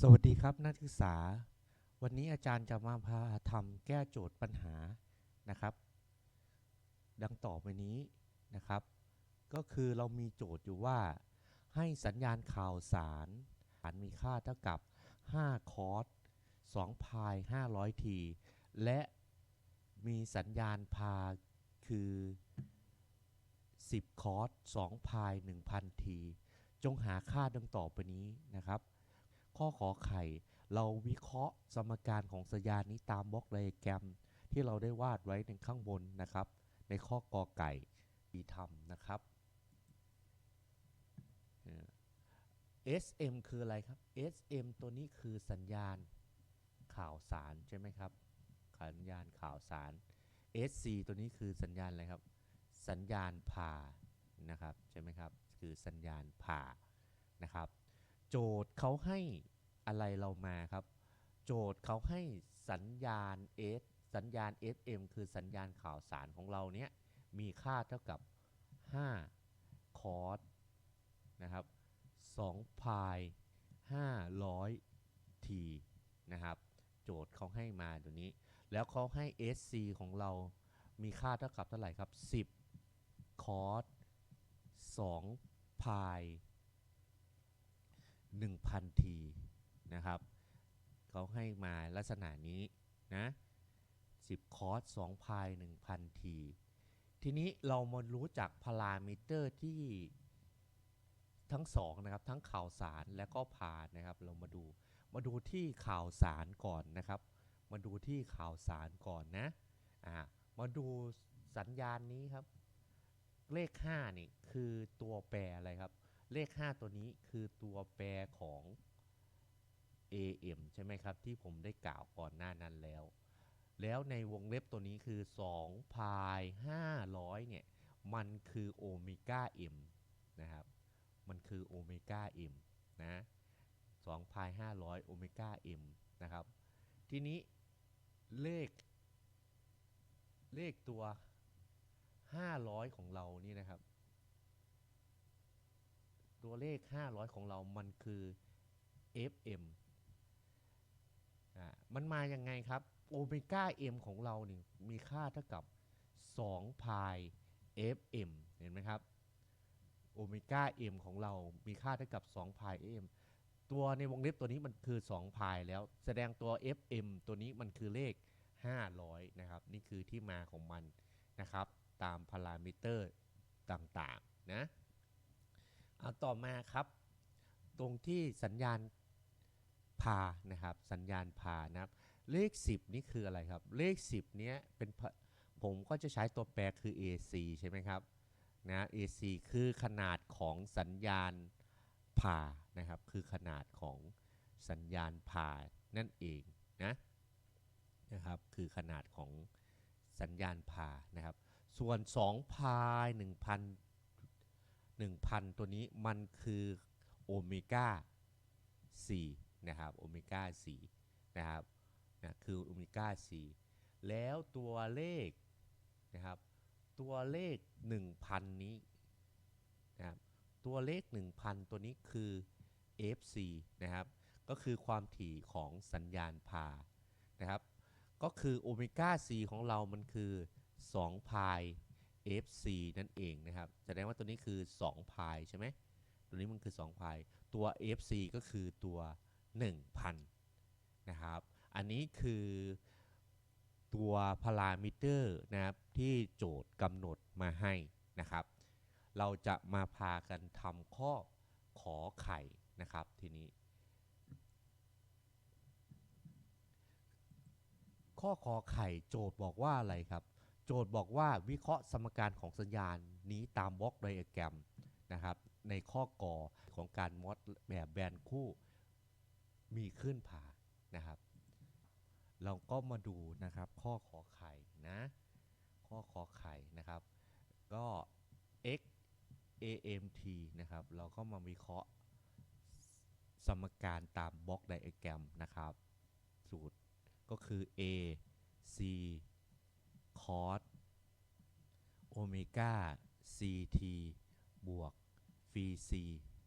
สวัสดีครับนักศึกษาวันนี้อาจารย์จะมาพาทำแก้โจทย์ปัญหานะครับดังต่อไปนี้นะครับก็คือเรามีโจทย์อยู่ว่าให้สัญญาณข่าวสารมีค่าเท่ากับ5คอส2พาย500ทีและมีสัญญาณพาคือ10คอส2พาย1,000ทีจงหาค่าดังต่อไปนี้นะครับข้อขอไข่เราวิเคราะห์สมการของสัญญาณนี้ตามบล็อกไดอะแกรมที่เราได้วาดไว้ในข้างบนนะครับในข้อกอไก่ดีทำนะครับ SM คืออะไรครับ SM ตัวนี้คือสัญญาณข่าวสารใช่ไหมครับสัญญาณข่าวสาร SC ตัวนี้คือสัญญาณอะไรครับสัญญาณพานะครับใช่ไหมครับคือสัญญาณพานะครับโจทย์เขาให้อะไรเรามาครับโจทย์เขาให้สัญญาณ สัญญาณ SM คือสัญญาณข่าวสารของเราเนี้ยมีค่าเท่ากับ5คอสนะครับ2พาย500ทีนะครับโจทย์เขาให้มาตัวนี้แล้วเขาให้ SC ของเรามีค่าเท่ากับเท่าไหร่ครับ10คอส2พาย1,000ทีนะครับเขาให้มาลักษณะนี้นะ10คอส2พาย1,000ทีทีนี้เรามารู้จักพารามิเตอร์ที่ทั้งสองนะครับทั้งข่าวสารและก็พานะครับเรามาดูที่ข่าวสารก่อนนะครับมาดูที่ข่าวสารก่อนนะมาดูสัญญาณนี้ครับเลข5นี่คือตัวแปรอะไรครับเลข5ตัวนี้คือตัวแปรของ AM ใช่ไหมครับที่ผมได้กล่าวก่อนหน้านั้นแล้วในวงเล็บตัวนี้คือ2พาย500เนี่ยมันคือโอเมก้า M นะครับมันคือโอเมก้า M นะ2พาย500โอเมก้า M นะครับทีนี้เลขตัว500ของเรานี่นะครับตัวเลข500ของเรามันคือ FM มันมายังไงครับโอเมก้า M ของเราเนี่ยมีค่าเท่ากับ2พาย FM เห็นไหมครับโอเมก้า M ของเรามีค่าเท่ากับ2พาย FM ตัวในวงเล็บตัวนี้มันคือ2พายแล้วแสดงตัว FM ตัวนี้มันคือเลข500นะครับนี่คือที่มาของมันนะครับตามพารามิเตอร์ต่างๆนะต่อมาครับตรงที่สัญญาณพานะครับสัญญาณพานะครับเลข10นี่คืออะไรครับเลข10เนี้ยเป็นผมก็จะใช้ตัวแปรคือ AC ใช่ไหมครับนะ AC คือขนาดของสัญญาณพานะครับคือขนาดของสัญญาณพานั่นเองนะครับคือขนาดของสัญญาณพานะครับส่วน2พาย1,000ตัวนี้มันคือโอเมก้า4นะครับโอเมก้า4นะครับคือโอเมก้า4แล้วตัวเลขนะครับตัวเลข1,000นี้นะครับตัวเลข1,000ตัวนี้คือ FC นะครับก็คือความถี่ของสัญญาณพานะครับก็คือโอเมก้า4ของเรามันคือ2พาย FC นั่นเองนะครับแสดงว่าตัวนี้คือ2พายใช่ไหมตัวนี้มันคือ2พายตัว FC ก็คือตัว1,000นะครับอันนี้คือตัวพารามิเตอร์นะครับที่โจทย์กำหนดมาให้นะครับเราจะมาพากันทำข้อขอไข่นะครับทีนี้ข้อขอไข่โจทย์บอกว่าอะไรครับโจทย์บอกว่าวิเคราะห์สมการของสัญญาณนี้ตามบล็อกไดอะแกรมนะครับในข้อกอของการมอดแบบแบนคู่มีขึ้นผ่านะครับเราก็มาดูนะครับข้อขอไข่นะข้อขอไข่นะครับก็ x AMT นะครับเราก็มาวิเคราะห์สมการตามบล็อกไดอะแกรมนะครับสูตรก็คือ a c cos โอเมก้า ct บวก phi c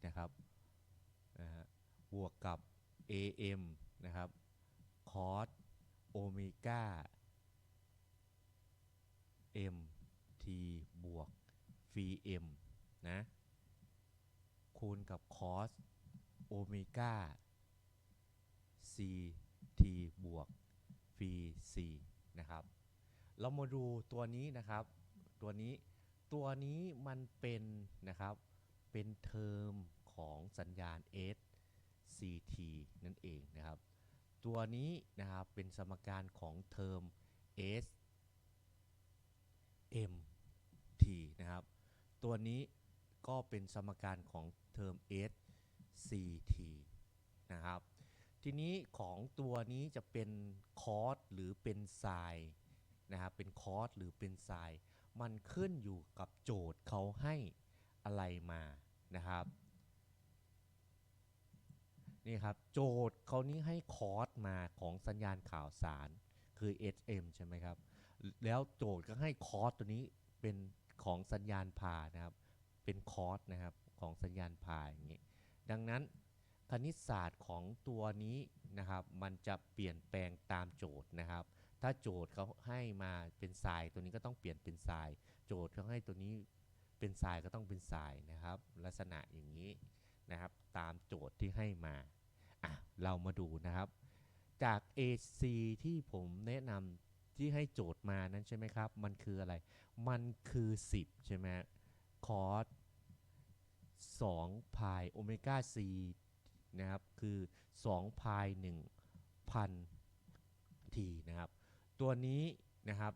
นะครับบวกกับ AM นะครับ cos โอเมก้า m t บวก phi m นะคูณกับ cos โอเมก้า c t บวก phi c นะครับเรามาดูตัวนี้นะครับตัวนี้มันเป็นนะครับเป็นเทอมของสัญญาณ s c t นั่นเองนะครับตัวนี้นะครับเป็นสมการของเทอม s m t นะครับตัวนี้ก็เป็นสมการของเทอม s c t นะครับทีนี้ของตัวนี้จะเป็นคอสหรือเป็นไซน์นะครับเป็นคอสหรือเป็นไซน์มันขึ้นอยู่กับโจทย์เขาให้อะไรมานะครับนี่ครับโจทย์เขานี้ให้คอสมาของสัญญาณข่าวสารคือ SM ใช่ไหมครับแล้วโจทย์ก็ให้คอสตัวนี้เป็นของสัญญาณพานะครับเป็นคอสนะครับของสัญญาณพาอย่างนี้ดังนั้นคณิตศาสตร์ของตัวนี้นะครับมันจะเปลี่ยนแปลงตามโจทย์นะครับถ้าโจทย์เขาให้มาเป็นไซน์ตัวนี้ก็ต้องเปลี่ยนเป็นไซน์โจทย์เขาให้ตัวนี้เป็นไซน์ก็ต้องเป็นไซน์นะครับลักษณะอย่างนี้นะครับตามโจทย์ที่ให้มาเรามาดูนะครับจาก AC ที่ผมแนะนำที่ให้โจทย์มานั้นใช่ไหมครับมันคืออะไรมันคือ10ใช่ไหมคอส2 พายโอเมก้า c นะครับคือ2 พาย1,000 t นะครับตัวนี้นะครับ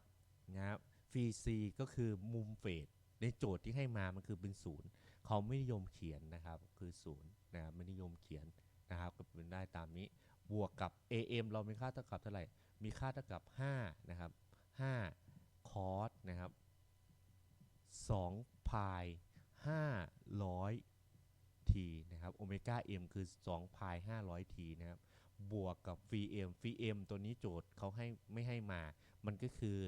ฟรี c ก็คือมุมเฟสในโจทย์ที่ให้มามันคือเป็น0เขาไม่นิยมเขียนนะครับคือ0นะครับไม่นิยมเขียนนะครับก็เป็นได้ตามนี้บวกกับ AM เรามีค่าเท่ากับเท่าไหร่มีค่าเท่ากับ5นะครับ5คอสนะครับ2 พาย500 t นะครับโอเมก้า m คือ2 พาย500 t นะครับบวกกับ phi m ตัวนี้โจทย์เขาให้ไม่ให้มามันก็คือ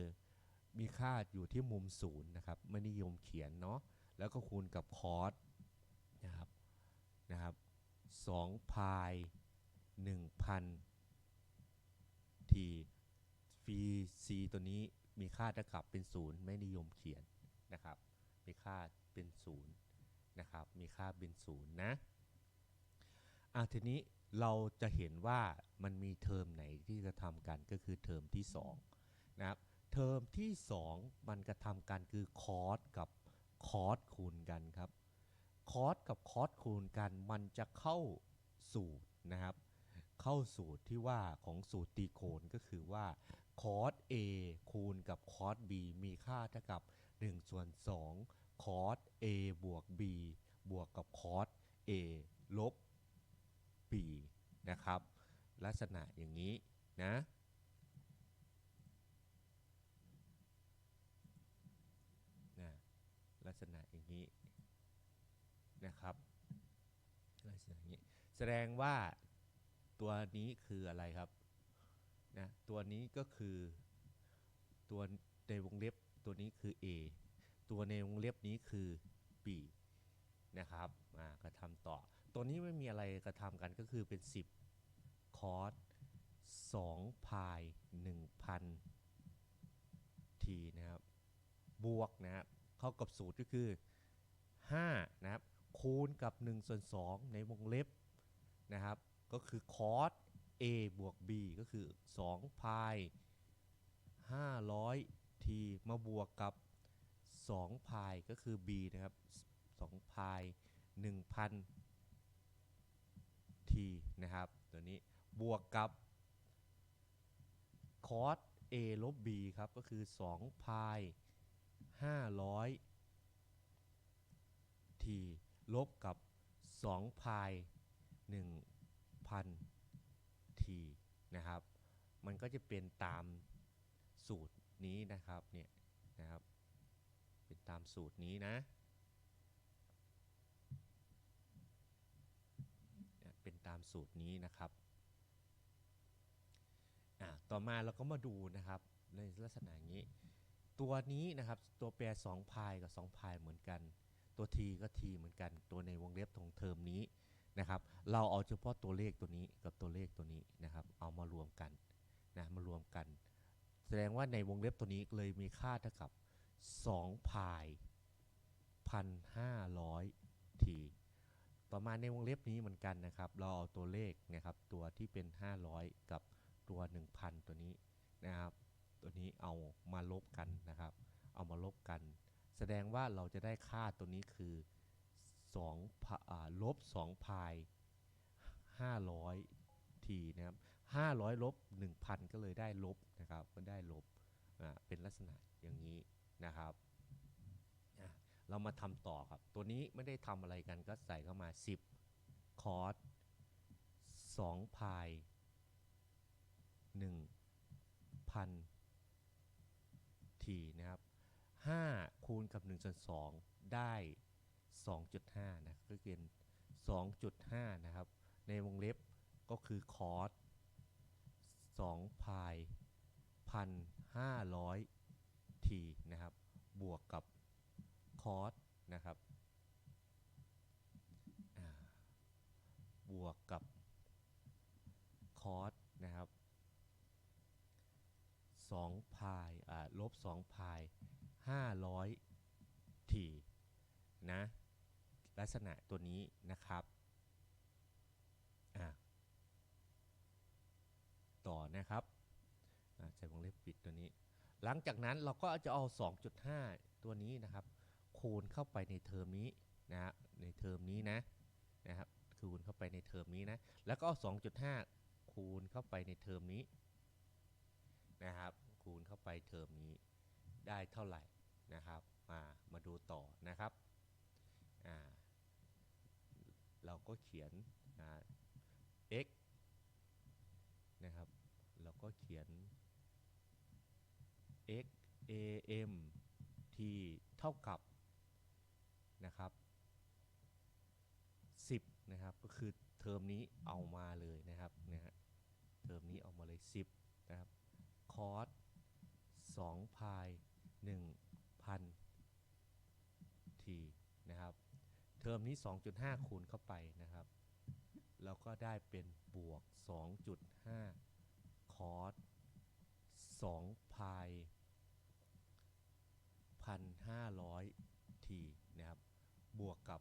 มีค่าอยู่ที่มุม0นะครับไม่นิยมเขียนเนาะแล้วก็คูณกับคอสนะครับ2 พาย1,000 t phi c ตัวนี้มีค่าเท่ากับเป็น0ไม่นิยมเขียนนะครับมีค่าเป็น0นะครับมีค่าเป็น0นะทีนี้เราจะเห็นว่ามันมีเทอมไหนที่จะทำกันก็คือเทอมที่2นะครับเทอมที่2มันกระทำกันคือคอสกับคอสคูณกันครับคอสกับคอสคูณกันมันจะเข้าสูตรนะครับเข้าสูตรที่ว่าของสูตรตีโคนก็คือว่าคอส A คูณกับคอส B มีค่าเท่ากับ1/2คอส A บวก B บวกกับคอส A ลบ B นะครับลักษณะอย่างนี้นะลักษณะอย่างนี้นะครับลักษณะอย่างนี้แสดงว่าตัวนี้คืออะไรครับนะตัวนี้ก็คือตัวในวงเล็บตัวนี้คือ A ตัวในวงเล็บนี้คือ B นะครับกระทำต่อตัวนี้ไม่มีอะไรกระทำกันก็คือเป็น10คอส2 พาย1,000 t นะครับบวกนะครับเข้ากับสูตรก็คือ5นะครับคูณกับ1/2ในวงเล็บนะครับก็คือคอส A บวก B ก็คือ2 พาย500 t มาบวกกับ2 พายก็คือ B นะครับ2 พาย1,000 t นะครับตัวนี้บวกกับคอส A ลบ B ครับก็คือ2 พาย500 t ลบกับ2 พาย1,000 t นะครับมันก็จะเป็นตามสูตรนี้นะครับเนี่ยนะครับเป็นตามสูตรนี้นะเป็นตามสูตรนี้นะครับต่อมาเราก็มาดูนะครับในลักษณะนี้ตัวนี้นะครับตัวแปร2 พายกับ2 พายเหมือนกันตัว t ก็ t เหมือนกันตัวในวงเล็บของเทอมนี้ นะครับเราเอาเฉพาะตัวเลขตัวนี้กับตัวเลขตัวนี้นะครับเอามารวมกันนะมารวมกันแสดงว่าในวงเล็บตัวนี้เลยมีค่าเท่ากับ2 พาย 1,500 ทีต่อมาในวงเล็บนี้เหมือนกันนะครับเราเอาตัวเลขนะครับตัวที่เป็น500กับตัว 1,000 ตัวนี้นะครับตัวนี้เอามาลบกันนะครับเอามาลบกันแสดงว่าเราจะได้ค่าตัวนี้คือลบ2 พาย 500 ทีนะครับ500ลบ 1,000 ก็เลยได้ลบนะครับก็ได้ลบเป็นลักษณะอย่างนี้นะครับเรามาทำต่อครับตัวนี้ไม่ได้ทำอะไรกันก็ใส่เข้ามา10 คอส 2 พาย 1,000 ทีนะครับ5คูณกับ1/2ได้ 2.5 นะก็เป็น 2.5 นะครับในวงเล็บก็คือคอส 2 พาย 1,500 ทีนะครับบวกกับคอสนะครับบวกกับคอสนะครับ2 พายลบ 2 พาย 500 ทีนะลักษณะตัวนี้นะครับต่อนะครับใส่วงเล็บปิดตัวนี้หลังจากนั้นเราก็จะเอา 2.5 ตัวนี้นะครับคูณเข้าไปในเทอมนี้นะฮะในเทอมนี้นะครับคูณเข้าไปในเทอมนี้นะแล้วก็เอา 2.5 คูณเข้าไปในเทอมนี้นะครับคูณเข้าไปเทอมนี้ได้เท่าไหร่นะครับมาดูต่อนะครับเราก็เขียนx นะครับเราก็เขียน x am t เท่ากับนะครับ10นะครับก็คือเทอมนี้เอามาเลยนะครับเทอมนี้เอามาเลย10นะครับคอส2 พาย 1,000 ทีนะครับเทอมนี้ 2.5 คูณเข้าไปนะครับแล้วก็ได้เป็นบวก 2.5 คอส2 พาย 1,500 ทีนะครับบวกกับ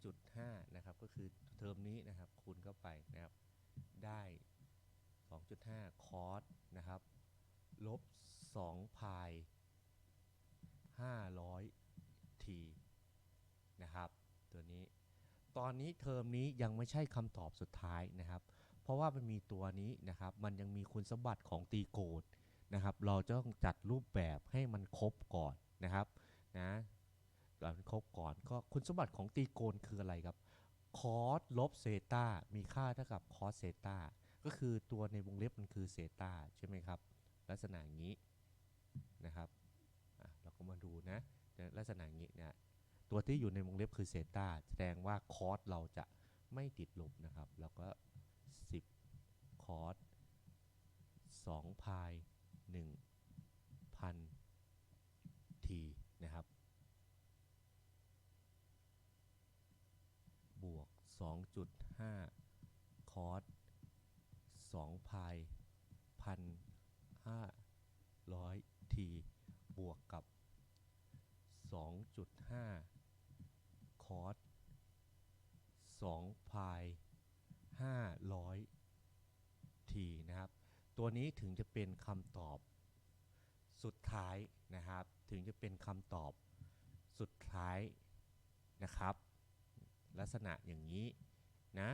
2.5 นะครับก็คือเทอมนี้นะครับคูณเข้าไปนะครับได้ 2.5 คอสนะครับลบ 2 พาย 500 ทีนะครับตัวนี้ตอนนี้เทอมนี้ยังไม่ใช่คำตอบสุดท้ายนะครับเพราะว่ามันมีตัวนี้นะครับมันยังมีคุณสมบัติของตีโกณนะครับเราจะต้องจัดรูปแบบให้มันครบก่อนนะครับเราครบก่อนก็คุณสมบัติของตีโกณคืออะไรครับคอสลบเซตามีค่าเท่ากับคอสเซตาก็คือตัวในวงเล็บมันคือเซตาใช่ไหมครับลักษณะอย่างนี้นะครับเราก็มาดูนะลักษณะอย่างนี้นะตัวที่อยู่ในวงเล็บคือเซตาแสดงว่าคอสเราจะไม่ติดลบนะครับแล้วก็10 คอส 2 พาย 1,000 ทีนะครับบวก 2.5 คอส 2 พาย 1,500 ทีบวกกับ 2.5 คอส 2 พาย 500 ทีนะครับตัวนี้ถึงจะเป็นคำตอบสุดท้ายนะครับถึงจะเป็นคำตอบสุดท้ายนะครับลักษณะอย่างนี้นะ